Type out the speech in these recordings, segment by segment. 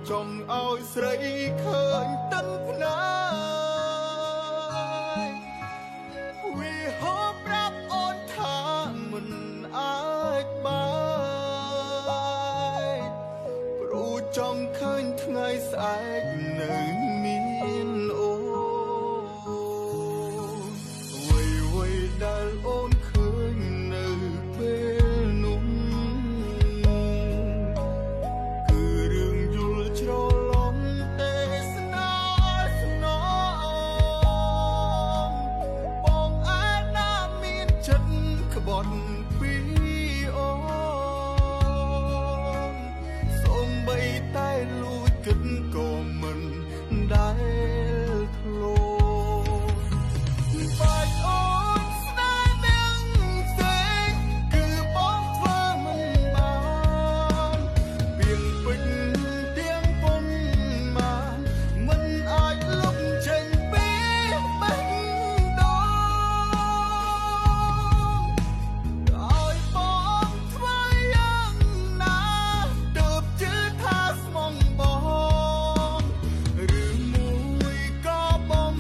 ចង់ឲ្យស្រីឃើញទឹកភ្នែកវាហូបប្រាប់អូនថាមិនអាចបាយព្រោះចង់ឃើញថ្ងៃស្អែកនៅមានអូនអ្វីដែលអូនឃើញនៅពេលនោះគឺរឿងយល់ច្រឡំទេសនាស្នងបងអាចណាមានចិត្តក្បត់ពីអូនសូម្បីតែលួចគិតក៏មិនដែលធ្លោបាច់អូនស្នេហ៍នឹងផ្សេងគឺបងធ្វើមិនបានពីងពេញទាំងពុនបានមិនអាចលុបចេញពីបេះដូងឲ្យបងធ្វើយ៉ាងណាទើបជឿថាស្មងបងឬមួយក៏បំ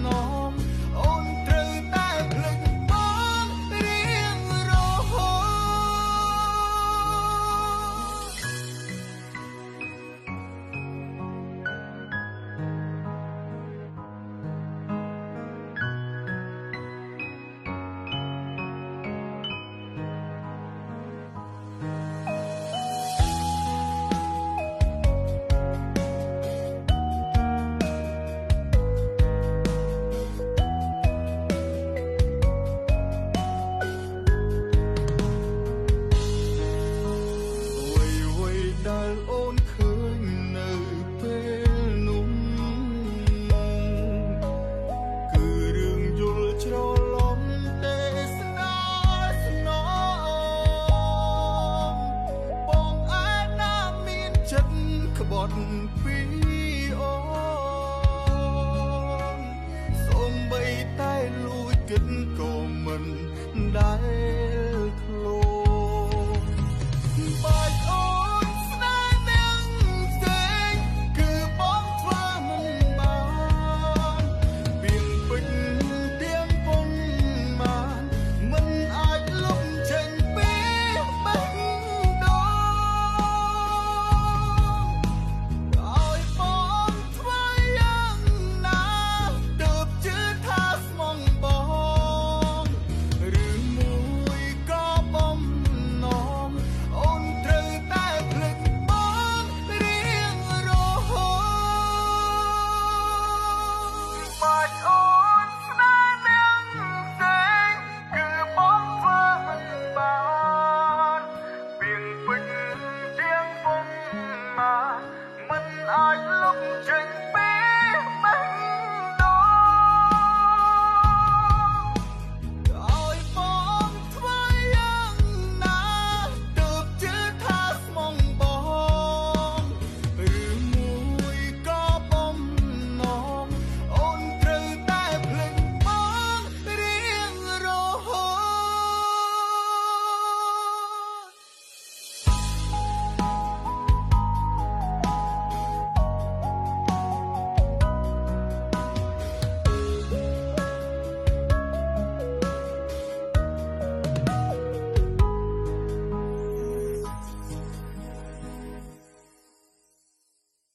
ណងអូនត្រូវតែភ្លេចបងរៀងរហូត អ្វីដែលអូនឃើញនៅពេលនោះគឺរឿងយល់ច្រឡំទេសនាស្នងបងអាចណាមានចិត្តក្បត់ពីអូនសូម្បីតែលួចគិតក៏មិន